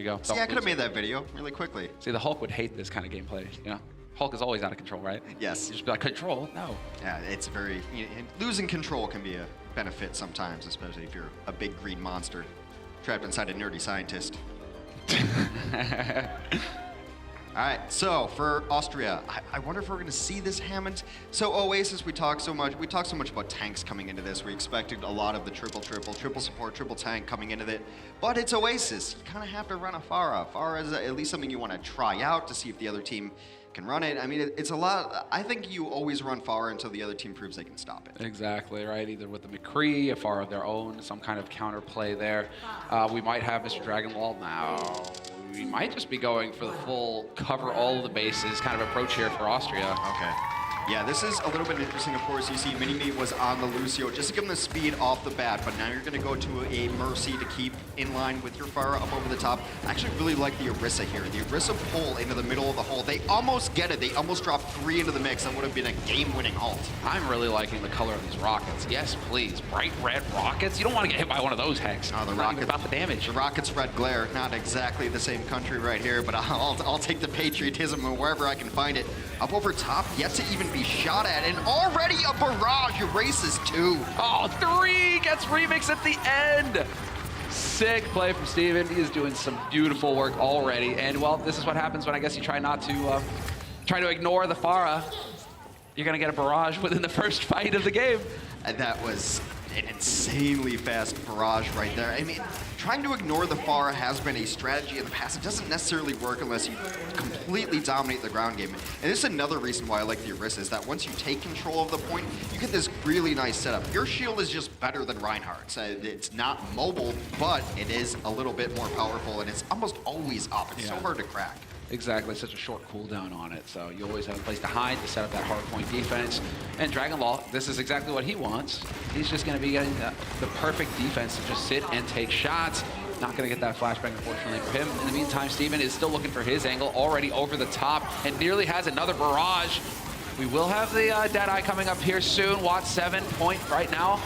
go. See, I could have made that video really quickly. See, the Hulk would hate this kind of gameplay, you know? Hulk is always out of control, right? Yes. You just be like, control? No. Yeah, it's very... losing control can be a benefit sometimes, especially if you're a big green monster trapped inside a nerdy scientist. All right, so for Austria, I wonder if we're going to see this Hammond. So Oasis, we talked so much about tanks coming into this. We expected a lot of the triple support, triple tank coming into it. But it's Oasis. You kind of have to run a Pharah. Pharah is at least something you want to try out to see if the other team can run it. I mean, it's a lot. I think you always run Pharah until the other team proves they can stop it. Exactly, right? Either with the McCree, a Pharah of their own, some kind of counterplay there. We might have Mr. Dragonwall now. We might just be going for the full cover all of the bases kind of approach here for Austria. Okay. Yeah, this is a little bit interesting, of course. You see Mini-Me was on the Lucio just to give him the speed off the bat, but now you're going to go to a Mercy to keep in line with your Pharah up over the top. I actually really like the Orisa here. The Orisa pull into the middle of the hole. They almost get it. They almost drop 3 into the mix. That would have been a game-winning ult. I'm really liking the color of these rockets. Yes, please. Bright red rockets. You don't want to get hit by one of those hex. Oh, the rocket, about the damage. The rocket's red glare. Not exactly the same country right here, but I'll take the patriotism wherever I can find it. Up over top, yet to even be shot at, and already a barrage erases 2. Oh, 3 gets remix at the end. Sick play from Steven. He is doing some beautiful work already. And well, this is what happens when I guess you try not to try to ignore the Pharah. You're gonna get a barrage within the first fight of the game. And that was an insanely fast barrage right there. I mean, trying to ignore the Pharah has been a strategy in the past. It doesn't necessarily work unless you completely dominate the ground game. And this is another reason why I like the Orisa, is that once you take control of the point, you get this really nice setup. Your shield is just better than Reinhardt's. It's not mobile, but it is a little bit more powerful, and it's almost always up. It's so hard to crack. Exactly, such a short cooldown on it, so you always have a place to hide to set up that hard point defense. And Dragonlaw, this is exactly what he wants. He's just going to be getting the perfect defense to just sit and take shots. Not going to get that flashbang, unfortunately, for him. In the meantime, Steven is still looking for his angle, already over the top, and nearly has another barrage. We will have the Deadeye coming up here soon. Watt 7 point right now.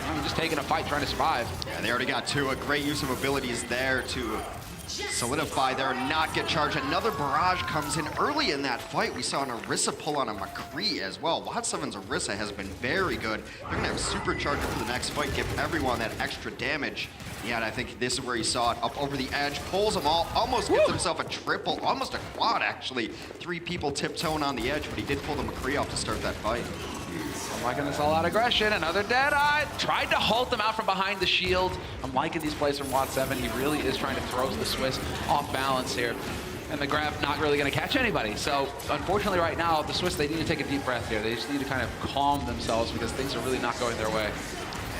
I'm just taking a fight, trying to survive. Yeah, they already got 2. A great use of abilities there to solidify there and not get charged. Another barrage comes in early in that fight. We saw an Orisa pull on a McCree as well. Watt 7's Orisa has been very good. They're going to have Supercharger for the next fight, give everyone that extra damage. Yeah, and I think this is where he saw it. Up over the edge, pulls them all, almost gets himself a triple, almost a quad actually. 3 people tiptoeing on the edge, but he did pull the McCree off to start that fight. I'm liking this all-out aggression. Another Deadeye. Tried to halt them out from behind the shield. I'm liking these plays from Watt 7. He really is trying to throw the Swiss off balance here. And the grab not really going to catch anybody. So, unfortunately, right now, the Swiss, they need to take a deep breath here. They just need to kind of calm themselves because things are really not going their way.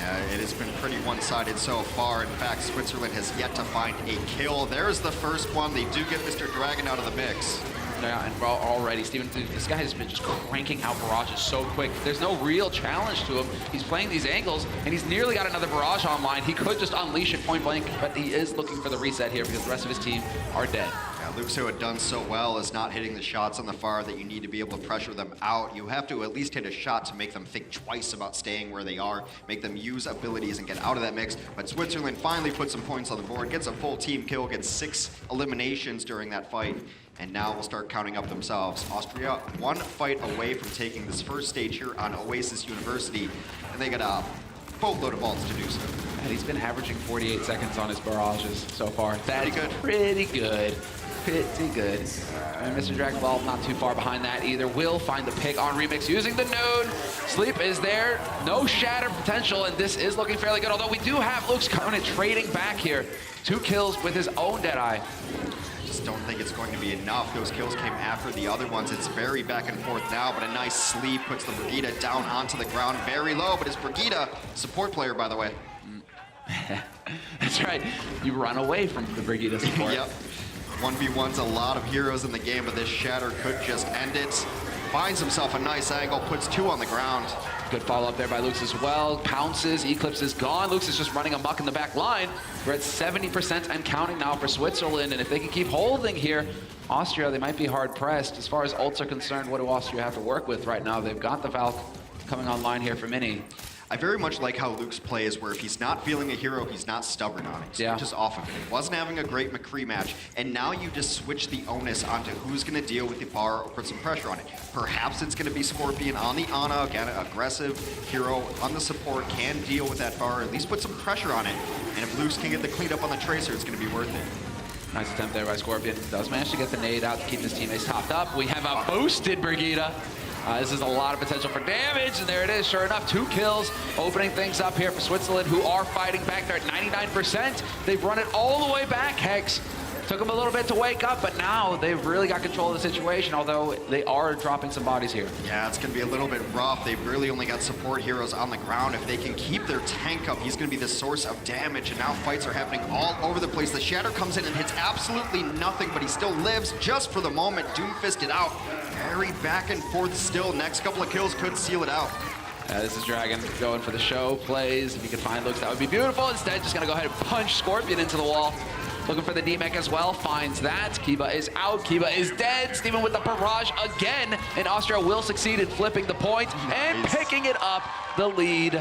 Yeah, it has been pretty one-sided so far. In fact, Switzerland has yet to find a kill. There's the first one. They do get Mr. Dragon out of the mix. Yeah, and already, Steven, this guy has been just cranking out barrages so quick. There's no real challenge to him. He's playing these angles, and he's nearly got another barrage online. He could just unleash it point blank, but he is looking for the reset here because the rest of his team are dead. Yeah, Luxo had done so well as not hitting the shots on the Pharah that you need to be able to pressure them out. You have to at least hit a shot to make them think twice about staying where they are, make them use abilities and get out of that mix. But Switzerland finally put some points on the board, gets a full team kill, gets 6 eliminations during that fight. And now we'll start counting up themselves. Austria, 1 fight away from taking this first stage here on Oasis University, and they got a boatload of ults to do so. And he's been averaging 48 seconds on his barrages so far. That's pretty good. Pretty good. And Mr. Dragon Ball not too far behind that either. Will find the pick on remix using the node. Sleep is there. No shatter potential, and this is looking fairly good. Although we do have Luke's Conan trading back here. 2 kills with his own Deadeye. Just don't think it's going to be enough. Those kills came after the other ones. It's very back and forth now, but a nice sleep puts the Brigitte down onto the ground very low, but it's Brigitte, support player, by the way. That's right. You run away from the Brigitte support. Yep. 1v1's a lot of heroes in the game, but this shatter could just end it. Finds himself a nice angle, puts 2 on the ground. Good follow-up there by Lux as well. Pounces, Eclipse is gone. Lux is just running amok in the back line. We're at 70% and counting now for Switzerland, and if they can keep holding here, Austria, they might be hard-pressed. As far as ults are concerned, what do Austria have to work with right now? They've got the Valk coming online here for Mini. I very much like how Luke's play is where if he's not feeling a hero, he's not stubborn on it. So Yeah. he just off of it. He wasn't having a great McCree match, and now you just switch the onus onto who's going to deal with the bar or put some pressure on it. Perhaps it's going to be Scorpion on the Ana, again, aggressive hero on the support, can deal with that bar, at least put some pressure on it. And if Luke's can get the clean up on the Tracer, it's going to be worth it. Nice attempt there by Scorpion. Does manage to get the nade out to keep his teammates topped up. We have a boosted Brigitte. This is a lot of potential for damage, and there it is. Sure enough, 2 kills, opening things up here for Switzerland, who are fighting back. They're at 99%. They've run it all the way back, Hex. Took them a little bit to wake up, but now they've really got control of the situation, although they are dropping some bodies here. Yeah, it's going to be a little bit rough. They've really only got support heroes on the ground. If they can keep their tank up, he's going to be the source of damage, and now fights are happening all over the place. The Shatter comes in and hits absolutely nothing, but he still lives just for the moment. Doomfisted out. Very back and forth still. Next couple of kills could seal it out. This is Dragon going for the show plays. If he could find Lux, that would be beautiful. Instead, just going to go ahead and punch Scorpion into the wall. Looking for the D-Mech as well, finds that. Kiba is out, Kiba is dead. Steven with the barrage again, and Austria will succeed in flipping the point and picking it up, the lead.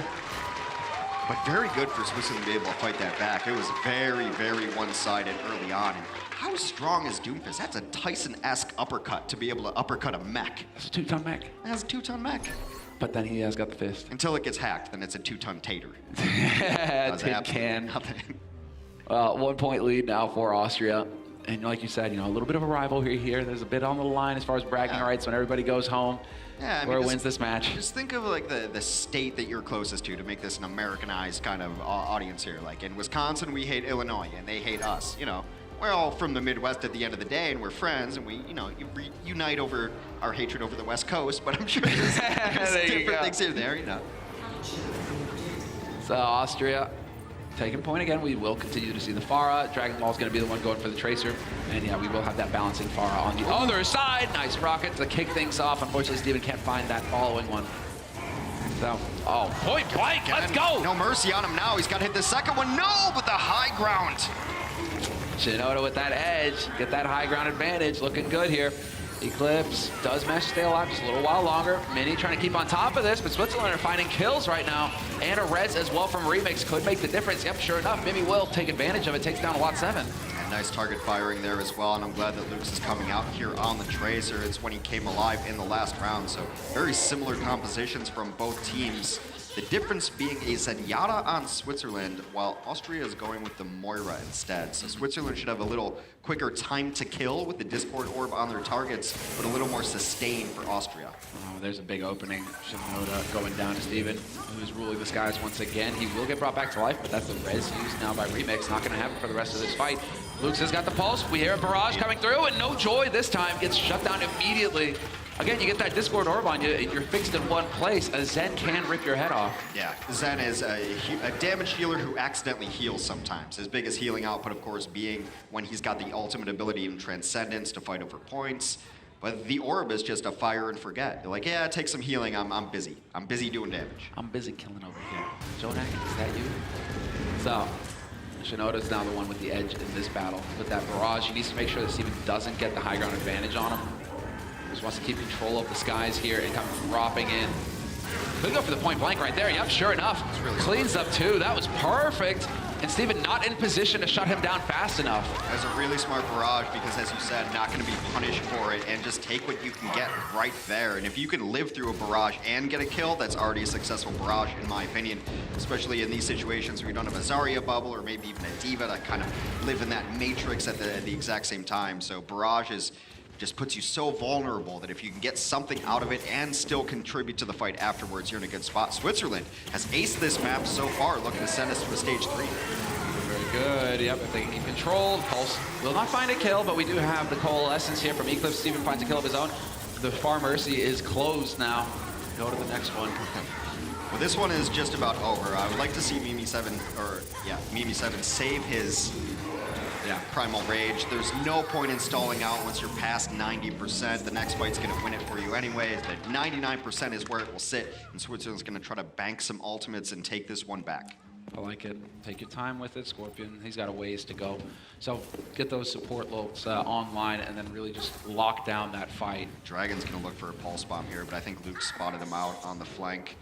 But very good for Switzerland to be able to fight that back. It was very, very one-sided early on. And how strong is Doomfist? That's a Tyson-esque uppercut to be able to uppercut a mech. That's a 2-ton mech. That's a 2-ton mech. But then he has got the fist. Until it gets hacked, then it's a 2-ton tater. Tin can. 1 point lead now for Austria. And like you said, a little bit of a rivalry here. There's a bit on the line as far as bragging rights when everybody goes home. Yeah, where wins this match. Just think of like the state that you're closest to make this an Americanized kind of audience here. Like in Wisconsin, we hate Illinois and they hate us. We're all from the Midwest at the end of the day, and we're friends, and we, unite over our hatred over the West Coast. But I'm sure there's different things here there, So Austria taking point again. We will continue to see the Pharah. Dragon Ball is going to be the one going for the Tracer. And yeah, we will have that balancing Pharah on the other side. Nice rocket to kick things off. Unfortunately, Steven can't find that following one. So, point blank, let's go! No mercy on him now. He's got to hit the second one. No, but the high ground. Shinoda with that edge. Get that high ground advantage. Looking good here. Eclipse does manage to stay alive just a little while longer. Mini trying to keep on top of this, but Switzerland are finding kills right now. And a res as well from Remix could make the difference. Yep, sure enough, Mimi will take advantage of it. Takes down a lot 7. And nice target firing there as well, and I'm glad that Luke's is coming out here on the Tracer. It's when he came alive in the last round, so very similar compositions from both teams. The difference being a Zenyatta on Switzerland, while Austria is going with the Moira instead. So Switzerland should have a little quicker time to kill with the Discord Orb on their targets, but a little more sustained for Austria. Oh, there's a big opening. Shinoda going down to Steven, who's ruling the skies once again. He will get brought back to life, but that's the res used now by Remix. Not going to happen for the rest of this fight. Luke's has got the pulse. We hear a barrage coming through, and no joy this time. Gets shut down immediately. Again, you get that Discord Orb on you, and you're fixed in one place. A Zen can rip your head off. Yeah, Zen is a damage healer who accidentally heals sometimes. His biggest healing output, of course, being when he's got the ultimate ability in Transcendence to fight over points. But the Orb is just a fire and forget. You're like, yeah, take some healing, I'm busy. I'm busy doing damage. I'm busy killing over here. Jonak, is that you? So, Shinoda's now the one with the edge in this battle. With that barrage, he needs to make sure that Steven doesn't get the high ground advantage on him. Just wants to keep control of the skies here and come dropping in. Could go for the point blank right there. Yep, sure enough. Really cleans up 2. That was perfect. And Steven not in position to shut him down fast enough. That's a really smart barrage because, as you said, not going to be punished for it and just take what you can get right there. And if you can live through a barrage and get a kill, that's already a successful barrage, in my opinion, especially in these situations where you don't have a Zarya bubble or maybe even a Diva that kind of live in that matrix at the exact same time. So barrage just puts you so vulnerable that if you can get something out of it and still contribute to the fight afterwards, you're in a good spot. Switzerland has aced this map so far, looking to send us to a stage 3. Very good. Yep, if they can keep control. Pulse will not find a kill, but we do have the coalescence here from Eclipse. Steven finds a kill of his own. The Far Mercy is closed now. Go to the next one. Well, this one is just about over. I would like to see Mimi7 save his Primal Rage. There's no point in stalling out once you're past 90%. The next fight's going to win it for you anyway. The 99% is where it will sit, and Switzerland's going to try to bank some ultimates and take this one back. I like it. Take your time with it, Scorpion. He's got a ways to go. So get those support loads online and then really just lock down that fight. Dragon's going to look for a pulse bomb here, but I think Luke spotted him out on the flank.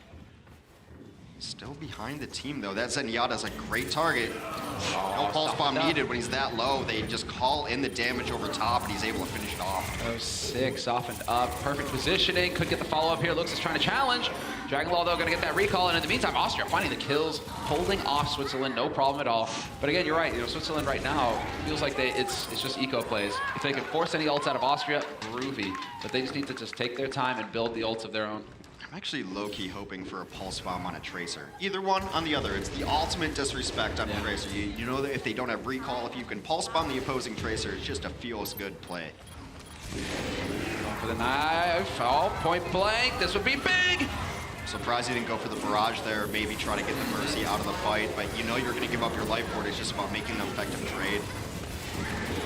Still behind the team, though. That Zenyatta's a great target. No pulse stop bomb it up. needed when he's that low. They just call in the damage over top, and he's able to finish it off. Oh, 6 softened up. Perfect positioning. Could get the follow-up here. Lux is trying to challenge. Dragon Law, though, going to get that recall. And in the meantime, Austria finding the kills, holding off Switzerland. No problem at all. But again, you're right. You know, Switzerland right now feels like it's just eco plays. If they can force any ults out of Austria, groovy. But they just need to just take their time and build the ults of their own. I'm actually low-key hoping for a pulse bomb on a Tracer. Either one on the other. It's the ultimate disrespect on a Tracer. You know that if they don't have recall, if you can pulse bomb the opposing Tracer, it's just a feels-good play. Going for the knife. Oh, point blank. This would be big. Surprised he didn't go for the barrage there, maybe try to get the Mercy out of the fight, but you know you're going to give up your life for it. It's just about making an effective trade.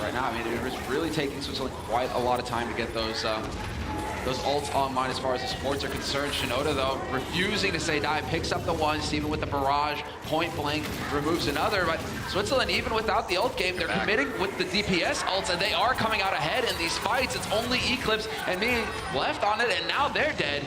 Right now, I mean, it was really taking Switzerland quite a lot of time to get those ults online as far as the supports are concerned. Shinoda, though, refusing to say die, picks up the one. Steven with the barrage, point blank, removes another. But Switzerland, even without the ult game, they're committing with the DPS ults, and they are coming out ahead in these fights. It's only Eclipse and me left on it, and now they're dead.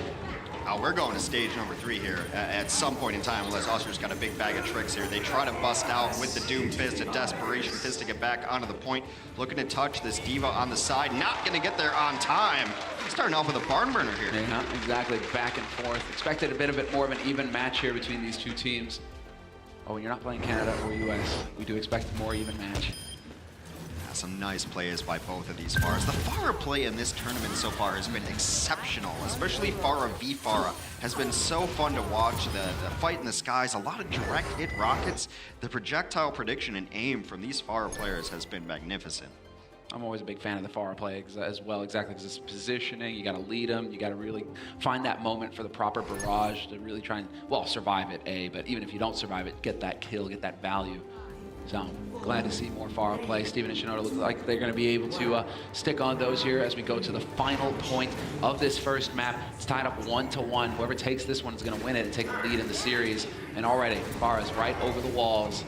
We're going to stage number 3 here at some point in time, unless Austria's got a big bag of tricks here. They try to bust out with the Doom Fist, a Desperation Fist to get back onto the point. Looking to touch this Diva on the side, not going to get there on time. Starting off with a barn burner here. Yeah, exactly, back and forth. Expected a bit more of an even match here between these two teams. Oh, when you're not playing Canada or US, we do expect a more even match. Some nice plays by both of these Pharahs. The Pharah play in this tournament so far has been exceptional, especially Pharah v Pharah has been so fun to watch. The fight in the skies, a lot of direct hit rockets. The projectile prediction and aim from these Pharah players has been magnificent. I'm always a big fan of the Pharah play as well, exactly, because it's positioning. You got to lead them. You got to really find that moment for the proper barrage to really try and, well, survive it, but even if you don't survive it, get that kill, get that value. So glad to see more Pharah play. Steven and Shinoda look like they're going to be able to stick on those here as we go to the final point of this first map. It's tied up 1-1. Whoever takes this one is going to win it and take the lead in the series. And already, Pharah's right over the walls.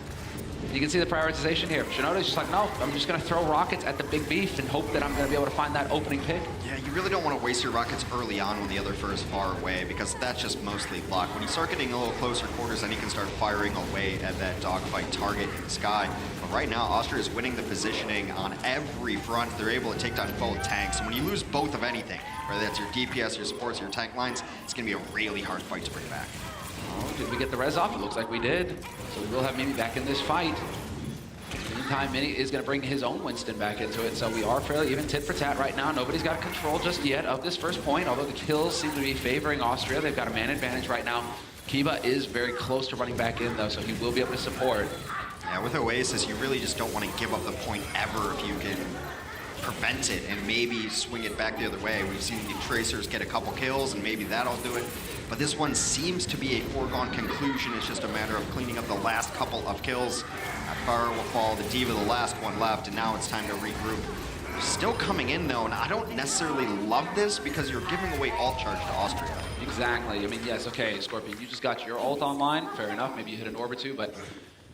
You can see the prioritization here. Shinoda's just like, no, I'm just going to throw rockets at the big beef and hope that I'm going to be able to find that opening pick. Yeah, you really don't want to waste your rockets early on when the other foe is far away, because that's just mostly luck. When you start getting a little closer quarters, then you can start firing away at that dogfight target in the sky. But right now, Austria is winning the positioning on every front. They're able to take down both tanks. And when you lose both of anything, whether that's your DPS, your supports, your tank lines, it's going to be a really hard fight to bring back. Oh, did we get the res off? It looks like we did. So we will have Mini back in this fight. Meantime, Mini is going to bring his own Winston back into it. So we are fairly even tit for tat right now. Nobody's got control just yet of this first point, although the kills seem to be favoring Austria. They've got a man advantage right now. Kiba is very close to running back in, though, so he will be able to support. Yeah, with Oasis, you really just don't want to give up the point ever if you can prevent it and maybe swing it back the other way. We've seen the Tracers get a couple kills, and maybe that'll do it. But this one seems to be a foregone conclusion. It's just a matter of cleaning up the last couple of kills. Pharah will fall, the Diva, the last one left, and now it's time to regroup. Still coming in, though, and I don't necessarily love this because you're giving away ult charge to Austria. Exactly. I mean, yes, okay, Scorpion, you just got your ult online. Fair enough. Maybe you hit an Orb or two, but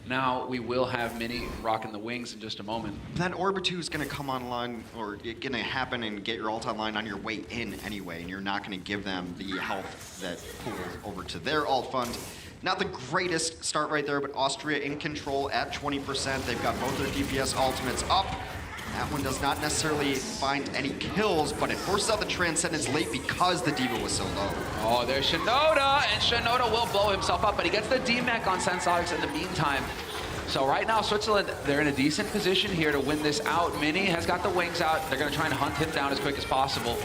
now we will have Mini rocking the wings in just a moment. That Orb or two is going to come online, or going to happen and get your ult online on your way in anyway, and you're not going to give them the health that pulls over to their ult fund. Not the greatest start right there, but Austria in control at 20%. They've got both their DPS ultimates up. That one does not necessarily find any kills, but it forces out the Transcendence late because the Diva was so low. Oh, there's Shinoda, and Shinoda will blow himself up, but he gets the DMAC on Sensotics in the meantime. So right now, Switzerland, they're in a decent position here to win this out. Mini has got the wings out. They're going to try and hunt him down as quick as possible.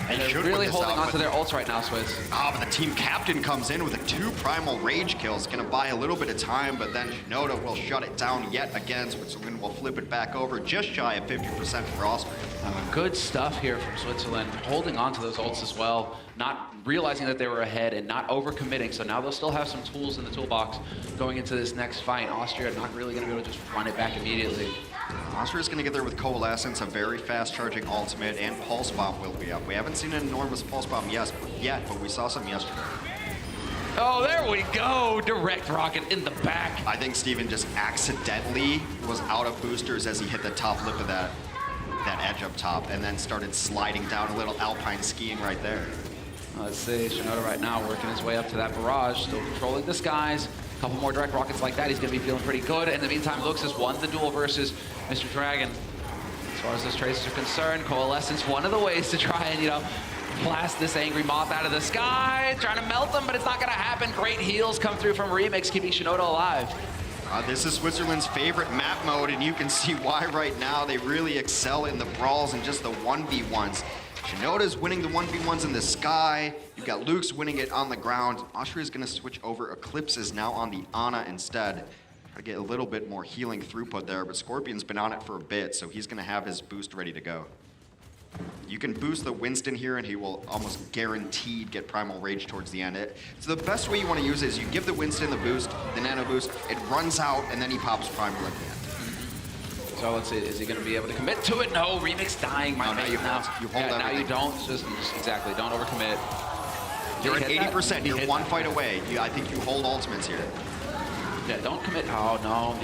And they're really holding on to their ults right now, Switz. But the team captain comes in with a 2 primal rage kills. Going to buy a little bit of time, but then Shinoda will shut it down yet again. Switzerland will flip it back over, just shy of 50% for Austria. Good stuff here from Switzerland, holding on to those ults as well, not realizing that they were ahead and not overcommitting. So now they'll still have some tools in the toolbox going into this next fight. Austria not really going to be able to just run it back immediately. Austria's going to get there with Coalescence, a very fast-charging ultimate, and Pulse Bomb will be up. We haven't seen an enormous Pulse Bomb yet, but we saw some yesterday. Oh, there we go! Direct rocket in the back. I think Steven just accidentally was out of boosters as he hit the top lip of that edge up top, and then started sliding down a little alpine skiing right there. Let's see, Shinoda right now working his way up to that barrage, still controlling the skies. A couple more direct rockets like that, he's going to be feeling pretty good. In the meantime, Lux has won the duel versus Mr. Dragon. As far as those traces are concerned, Coalescence, one of the ways to try and, blast this angry moth out of the sky, trying to melt them, but it's not going to happen. Great heals come through from Remix, keeping Shinoda alive. This is Switzerland's favorite map mode, and you can see why right now. They really excel in the brawls and just the 1v1s. Shinoda's winning the 1v1s in the sky. You've got Luke's winning it on the ground. Austria's going to switch over. Eclipse is now on the Ana instead. Try to get a little bit more healing throughput there, but Scorpion's been on it for a bit, so he's going to have his boost ready to go. You can boost the Winston here, and he will almost guaranteed get Primal Rage towards the end. So the best way you want to use it is you give the Winston the boost, the nano boost, it runs out, and then he pops Primal at the end. So let's see, is he going to be able to commit to it? No, Remix dying, my man. You hold now everything. you don't, just exactly, don't overcommit. You're at 80%, you're one fight away. I think you hold ultimates here. Yeah, don't commit. Oh no,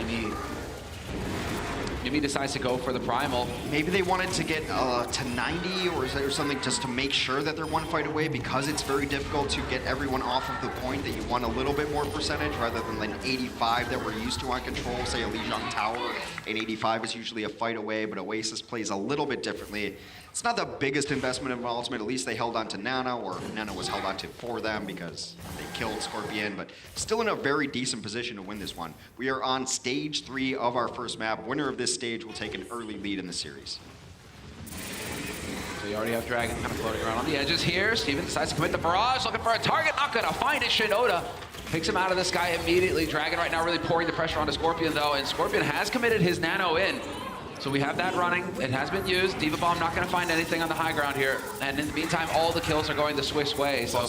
Mimi decides to go for the Primal. Maybe they wanted to get to 90 or something just to make sure that they're one fight away, because it's very difficult to get everyone off of the point, that you want a little bit more percentage rather than like 85 that we're used to on Control. Say a Lijiang Tower, and 85 is usually a fight away, but Oasis plays a little bit differently. It's not the biggest investment in ultimate. At least they held on to Nano, or Nano was held on to for them because they killed Scorpion, but still in a very decent position to win this one. We are on stage 3 of our first map. Winner of this stage will take an early lead in the series. So you already have Dragon kind of floating around on the edges here. Steven decides to commit the barrage, looking for a target, not gonna find it. Shinoda picks him out of the sky immediately. Dragon right now really pouring the pressure onto Scorpion though, and Scorpion has committed his Nano in. So we have that running. It has been used. Diva Bomb not going to find anything on the high ground here. And in the meantime, all the kills are going the Swiss way. So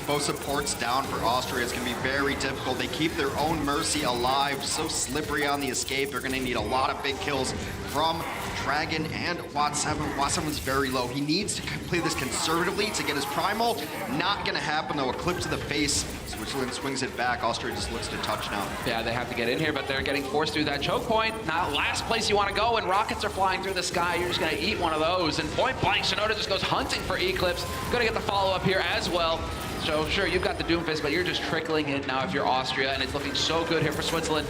both supports down for Austria. It's going to be very difficult. They keep their own Mercy alive. So slippery on the escape. They're going to need a lot of big kills from Dragon and Wat7. Wat7's very low. He needs to play this conservatively to get his Primal. Not going to happen though. Eclipse to the face. Switzerland swings it back. Austria just looks to touch now. Yeah, they have to get in here, but they're getting forced through that choke point. Now, last place you want to go when rockets are flying through the sky, you're just going to eat one of those. And point blank, Shinoda just goes hunting for Eclipse. Going to get the follow-up here as well. So sure, you've got the Doomfist, but you're just trickling in now if you're Austria, and it's looking so good here for Switzerland.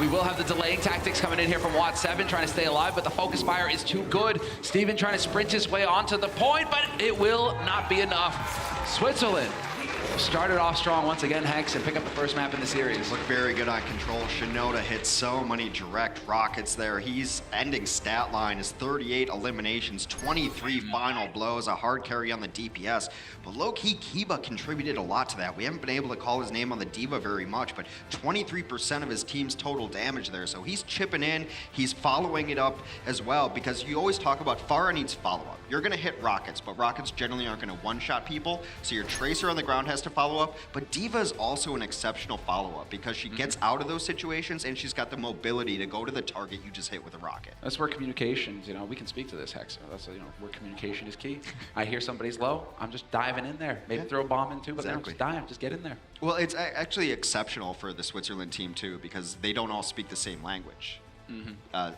We will have the delaying tactics coming in here from Wat7, trying to stay alive, but the focus fire is too good. Steven trying to sprint his way onto the point, but it will not be enough. Switzerland started off strong once again, Hex, and pick up the first map in the series. Look very good on Control. Shinoda hit so many direct rockets there. He's ending stat line is 38 eliminations, 23 final blows, a hard carry on the DPS. But low-key, Kiba contributed a lot to that. We haven't been able to call his name on the Diva very much, but 23% of his team's total damage there. So he's chipping in, he's following it up as well, because you always talk about Pharah needs follow-up. You're gonna hit rockets, but rockets generally aren't gonna one-shot people, so your Tracer on the ground has to follow up, but Diva is also an exceptional follow-up because she gets out of those situations and she's got the mobility to go to the target you just hit with a rocket. That's where communications, we can speak to this, Hex. That's, where communication is key. I hear somebody's low, I'm just diving in there. Maybe throw a bomb in too, but then just dive, just get in there. Well, it's actually exceptional for the Switzerland team too, because they don't all speak the same language.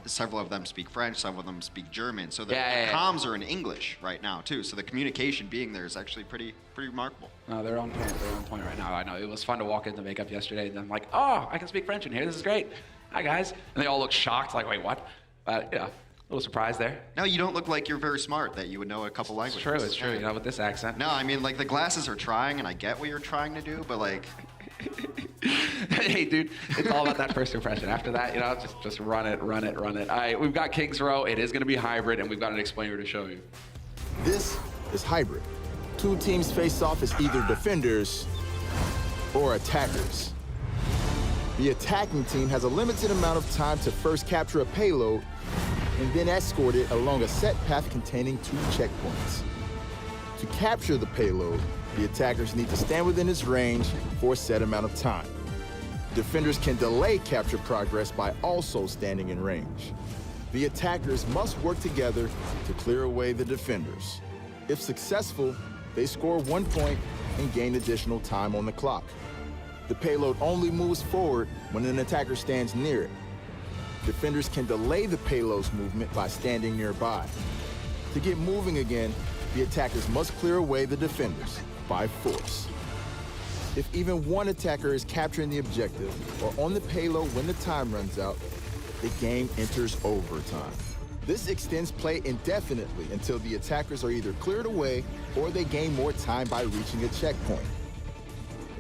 Several of them speak French, some of them speak German, so the comms are in English right now too, so the communication being there is actually pretty remarkable. No, they're on point. They're on point right now. I know it was fun to walk into makeup yesterday, and I'm like, oh, I can speak French in here. This is great. Hi guys, and they all look shocked, like, wait, what? But a little surprise there. No, you don't look like you're very smart that you would know a couple languages. It's true. With this accent. No, I mean, like, the glasses are trying, and I get what you're trying to do, but like. Hey, dude, it's all about that first impression. After that, just run it. All right, we've got King's Row. It is going to be hybrid, and we've got an explainer to show you. This is hybrid. Two teams face off as either defenders or attackers. The attacking team has a limited amount of time to first capture a payload and then escort it along a set path containing 2 checkpoints. To capture the payload, the attackers need to stand within its range for a set amount of time. Defenders can delay capture progress by also standing in range. The attackers must work together to clear away the defenders. If successful, they score 1 point and gain additional time on the clock. The payload only moves forward when an attacker stands near it. Defenders can delay the payload's movement by standing nearby. To get moving again, the attackers must clear away the defenders. by force. If even one attacker is capturing the objective or on the payload when the time runs out, the game enters overtime. This extends play indefinitely until the attackers are either cleared away or they gain more time by reaching a checkpoint.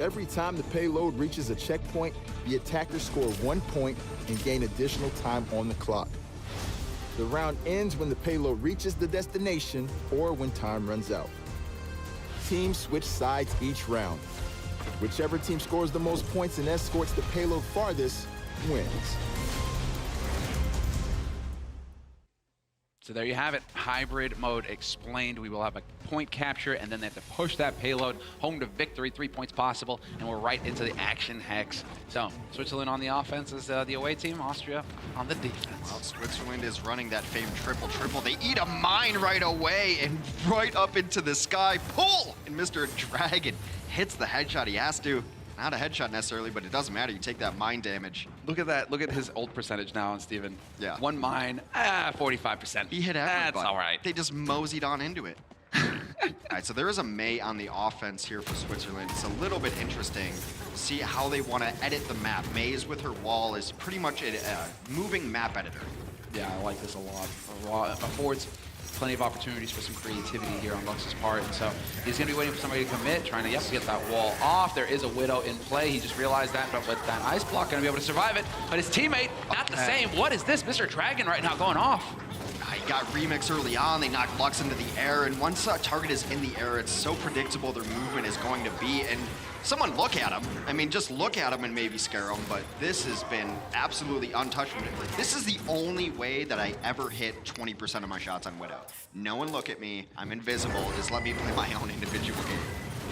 Every time the payload reaches a checkpoint, the attackers score 1 point and gain additional time on the clock. The round ends when the payload reaches the destination or when time runs out. Teams switch sides each round. Whichever team scores the most points and escorts the payload farthest wins. So there you have it, hybrid mode explained. We will have a point capture, and then they have to push that payload home to victory, 3 points possible, and we're right into the action hex. So Switzerland on the offense is the away team, Austria on the defense. Well, Switzerland is running that famed triple-triple. They eat a mine right away and right up into the sky. Pull! And Mr. Dragon hits the headshot he has to. Not a headshot necessarily, but it doesn't matter. You take that mine damage. Look at that. Look at his ult percentage now on Steven. Yeah. 1 mine, 45%. He hit everybody. That's all right. They just moseyed on into it. All right, so there is a Mei on the offense here for Switzerland. It's a little bit interesting to see how they want to edit the map. Mei's with her wall is pretty much a moving map editor. Yeah, I like this a lot. Affords plenty of opportunities for some creativity here on Lux's part, and so he's going to be waiting for somebody to commit, trying to get that wall off. There is a Widow in play. He just realized that, but with that ice block, going to be able to survive it. But his teammate, not the same. What is this? Mr. Dragon right now going off. He got Remix early on. They knocked Lux into the air, and once a target is in the air, it's so predictable their movement is going to be. And someone look at him. I mean, just look at him and maybe scare him, but this has been absolutely untouched. This is the only way that I ever hit 20% of my shots on Widow. No one look at me. I'm invisible. Just let me play my own individual game.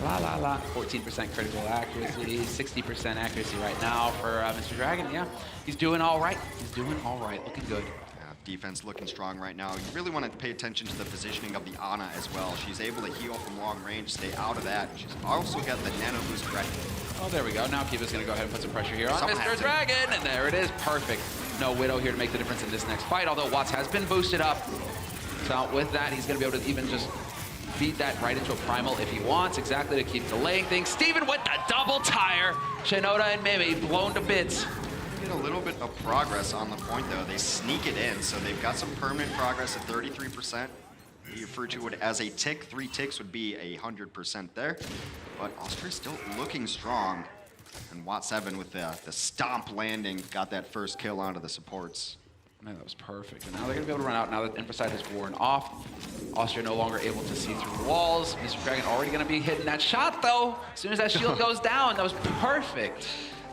La la la. 14% critical accuracy, 60% accuracy right now for Mr. Dragon. Yeah, he's doing all right. He's doing all right. Looking good. Defense looking strong right now. You really want to pay attention to the positioning of the Ana as well. She's able to heal from long range, stay out of that. She's also got the nano boost ready. Oh, there we go. Now Kiva's going to go ahead and put some pressure here on Someone Mr. Dragon, and there it is. Perfect. No Widow here to make the difference in this next fight, although Watts has been boosted up. So with that, he's going to be able to even just feed that right into a primal if he wants, exactly to keep delaying things. Steven with the double tire. Shinoda and Mimi blown to bits. Get a little bit of progress on the point though. They sneak it in, so they've got some permanent progress at 33%. You refer to it as a tick. 3 ticks would be 100% there. But Austria's still looking strong. And Watt 7 with the stomp landing got that first kill onto the supports. Man, that was perfect. And now they're going to be able to run out now that Infrasight has worn off. Austria no longer able to see through walls. Mr. Dragon already going to be hitting that shot though. As soon as that shield goes down, that was perfect.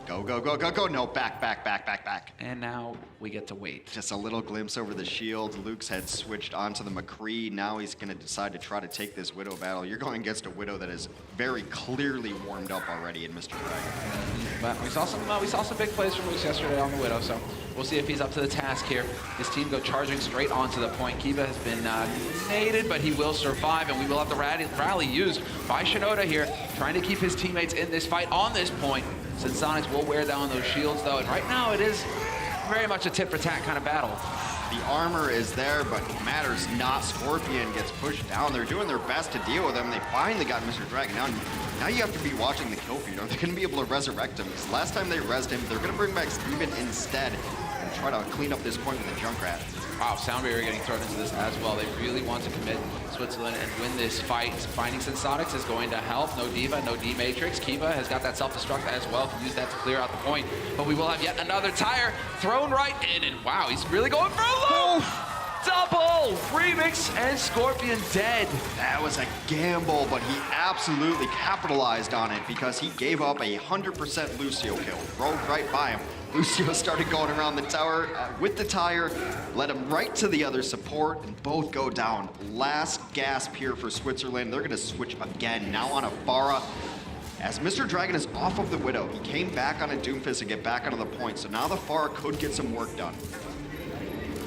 Go, go, go, go, go. No, back, back, back, back, back. And now we get to wait. Just a little glimpse over the shield. Luke's had switched onto the McCree. Now he's going to decide to try to take this Widow battle. You're going against a Widow that is very clearly warmed up already in Mr. Dragon. But we saw some big plays from Luke yesterday on the Widow, so we'll see if he's up to the task here. His team go charging straight onto the point. Kiva has been naded, but he will survive, and we will have the rally used by Shinoda here, trying to keep his teammates in this fight on this point. Sonics will wear down those shields, though, and right now it is very much a tit-for-tat kind of battle. The armor is there, but it matters not. Scorpion gets pushed down. They're doing their best to deal with him. They finally got Mr. Dragon. Now you have to be watching the kill feed. Are they going to be able to resurrect him? Because last time they rezzed him, they're going to bring back Steven instead and try to clean up this point with the Junkrat. Wow, Sound Barrier getting thrown into this as well. They really want to commit Switzerland and win this fight. Finding Sensonics is going to help. No Diva, no D-Matrix. Kiva has got that self-destruct as well. Can use that to clear out the point. But we will have yet another tire thrown right in. And wow, he's really going for a loop! Double! Remix and Scorpion dead. That was a gamble, but he absolutely capitalized on it because he gave up a 100% Lucio kill. Rolled right by him. Lucio started going around the tower with the tire, led him right to the other support, and both go down. Last gasp here for Switzerland. They're going to switch again, now on a Pharah. As Mr. Dragon is off of the Widow, he came back on a Doomfist to get back onto the point, so now the Pharah could get some work done.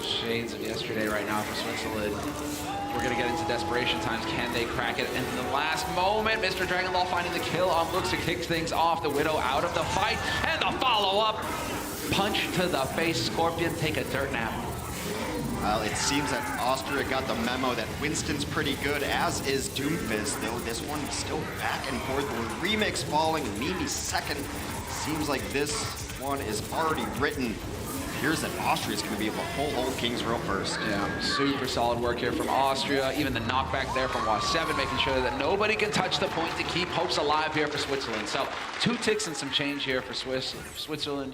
Shades of yesterday right now for Switzerland. We're going to get into desperation times. Can they crack it? And in the last moment, Mr. Dragonlaw finding the kill on looks to kick things off. The Widow out of the fight. And the follow-up. Punch to the face. Scorpion take a dirt nap. Well, it seems that Austria got the memo that Winston's pretty good, as is Doomfist, though this one still back and forth. The remix falling, Mimi second. Seems like this one is already written. Here's that Austria's going to be able to pull hold Kings Row first. Yeah, super solid work here from Austria. Even the knockback there from WA7, making sure that nobody can touch the point to keep hopes alive here for Switzerland. So 2 ticks and some change here for Switzerland,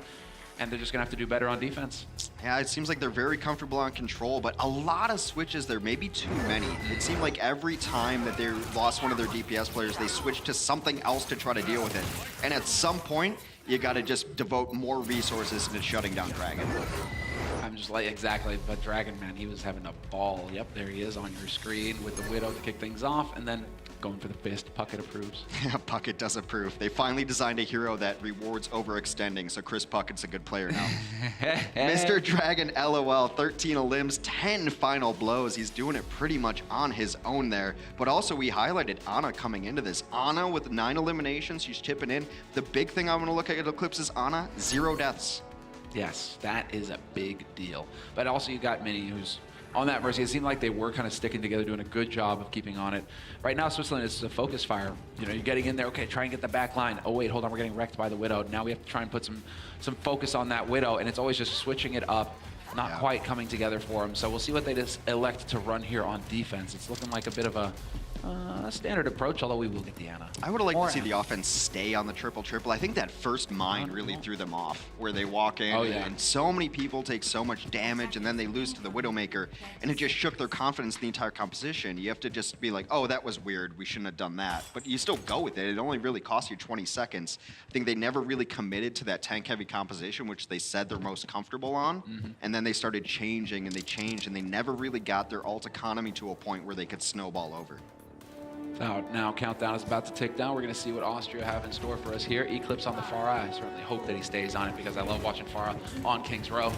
and they're just going to have to do better on defense. Yeah, it seems like they're very comfortable on control, but a lot of switches there, maybe too many. It seemed like every time that they lost one of their DPS players, they switched to something else to try to deal with it. And at some point, you got to just devote more resources into shutting down Dragon. I'm just like, exactly, but Dragon, man, he was having a ball. Yep, there he is on your screen with the Widow to kick things off, and then going for the fist. Puckett approves. Yeah, Puckett does approve. They finally designed a hero that rewards overextending, so Chris Puckett's a good player now. Mr. Dragon, LOL, 13 elims, 10 final blows. He's doing it pretty much on his own there. But also, we highlighted Ana coming into this. Ana with 9 eliminations, she's chipping in. The big thing I want to look at Eclipse is Ana, 0 deaths. Yes, that is a big deal. But also, you got Minnie, who's on that Mercy. It seemed like they were kind of sticking together, doing a good job of keeping on it. Right now, Switzerland is a focus fire. You know, you're getting in there, okay, try and get the back line. Oh, wait, hold on, we're getting wrecked by the Widow. Now we have to try and put some focus on that Widow, and it's always just switching it up, not quite coming together for them. So we'll see what they just elect to run here on defense. It's looking like a bit of a standard approach, although we will get the Ana. I would have liked to see the offense stay on the triple-triple. I think that first mine really threw them off, where they walk in and so many people take so much damage, and then they lose to the Widowmaker, and it just shook their confidence in the entire composition. You have to just be like, oh, that was weird, we shouldn't have done that. But you still go with it. It only really cost you 20 seconds. I think they never really committed to that tank-heavy composition, which they said they're most comfortable on, and then they started changing, and they changed, and they never really got their ult economy to a point where they could snowball over. Now countdown is about to tick down. We're going to see what Austria have in store for us here. Eclipse on the far eye. I certainly hope that he stays on it because I love watching Farah on King's Row.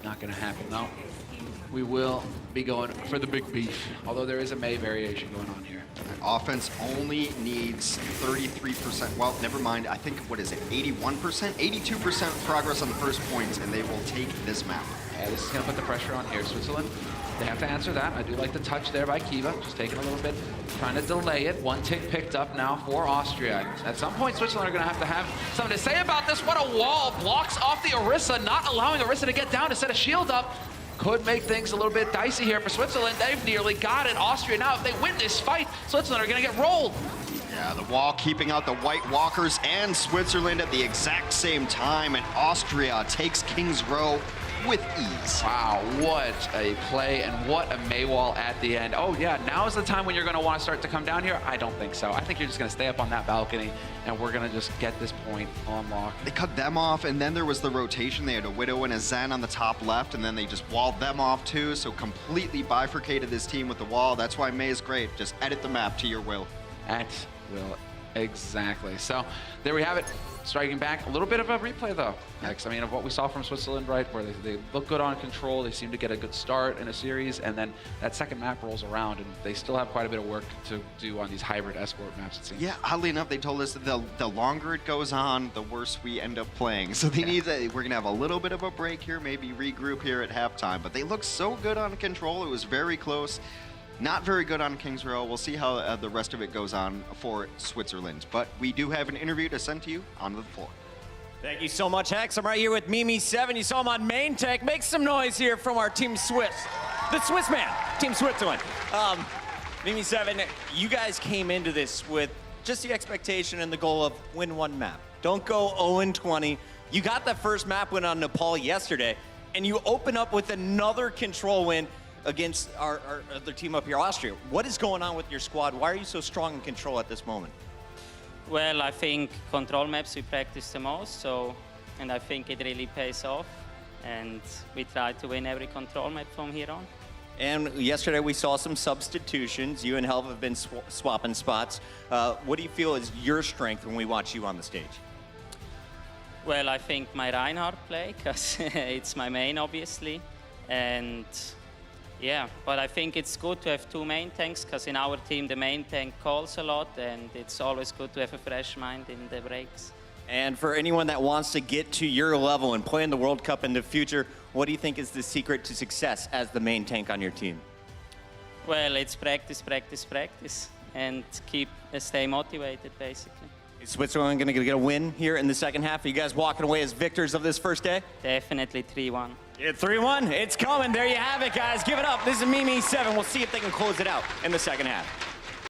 Not going to happen though. We will be going for the big beef, although there is a Mei variation going on here. Offense only needs 33%. Well, never mind. I think, what is it, 81%? 82% progress on the first points, and they will take this map. Yeah, this is going to put the pressure on here. Switzerland, they have to answer that. I do like the touch there by Kiva, just taking a little bit, trying to delay it. 1 tick picked up now for Austria. At some point, Switzerland are going to have something to say about this. What a wall blocks off the Orisa, not allowing Orisa to get down to set a shield up. Could make things a little bit dicey here for Switzerland. They've nearly got it. Austria now, if they win this fight, Switzerland are going to get rolled. Yeah, the wall keeping out the White Walkers and Switzerland at the exact same time, and Austria takes King's Row with ease. Wow, what a play and what a Mei wall at the end. Oh yeah, now is the time when you're going to want to start to come down here? I don't think so. I think you're just going to stay up on that balcony and we're going to just get this point on lock. They cut them off, and then there was the rotation. They had a Widow and a Zen on the top left, and then they just walled them off too, so completely bifurcated this team with the wall. That's why Mei is great. Just edit the map to your will. At will, exactly. So there we have it. Striking back, a little bit of a replay though. Next, I mean, of what we saw from Switzerland, right, where they look good on control, they seem to get a good start in a series, and then that second map rolls around, and they still have quite a bit of work to do on these hybrid escort maps, it seems. Yeah, oddly enough, they told us that the longer it goes on, the worse we end up playing. So they need that. We're gonna have a little bit of a break here, maybe regroup here at halftime. But they look so good on control. It was very close. Not very good on King's Row. We'll see how the rest of it goes on for Switzerland. But we do have an interview to send to you onto the floor. Thank you so much, Hex. I'm right here with Mimi7. You saw him on main tank. Make some noise here from our Team Swiss. The Swiss man, Team Switzerland. Mimi7, you guys came into this with just the expectation and the goal of win one map. Don't go 0-20. You got that first map win on Nepal yesterday, and you open up with another control win against our other team up here, Austria. What is going on with your squad? Why are you so strong in control at this moment? Well, I think control maps we practice the most, and I think it really pays off. And we try to win every control map from here on. And yesterday we saw some substitutions. You and Helv have been swapping spots. What do you feel is your strength when we watch you on the stage? Well, I think my Reinhardt play, because it's my main, obviously. And yeah, but I think it's good to have 2 main tanks, because in our team the main tank calls a lot, and it's always good to have a fresh mind in the breaks. And for anyone that wants to get to your level and play in the World Cup in the future, what do you think is the secret to success as the main tank on your team? Well, it's practice, practice, practice, and stay motivated, basically. Is Switzerland going to get a win here in the second half? Are you guys walking away as victors of this first day? Definitely 3-1. Yeah, 3-1. It's coming. There you have it, guys. Give it up. This is Mimi 7. We'll see if they can close it out in the second half.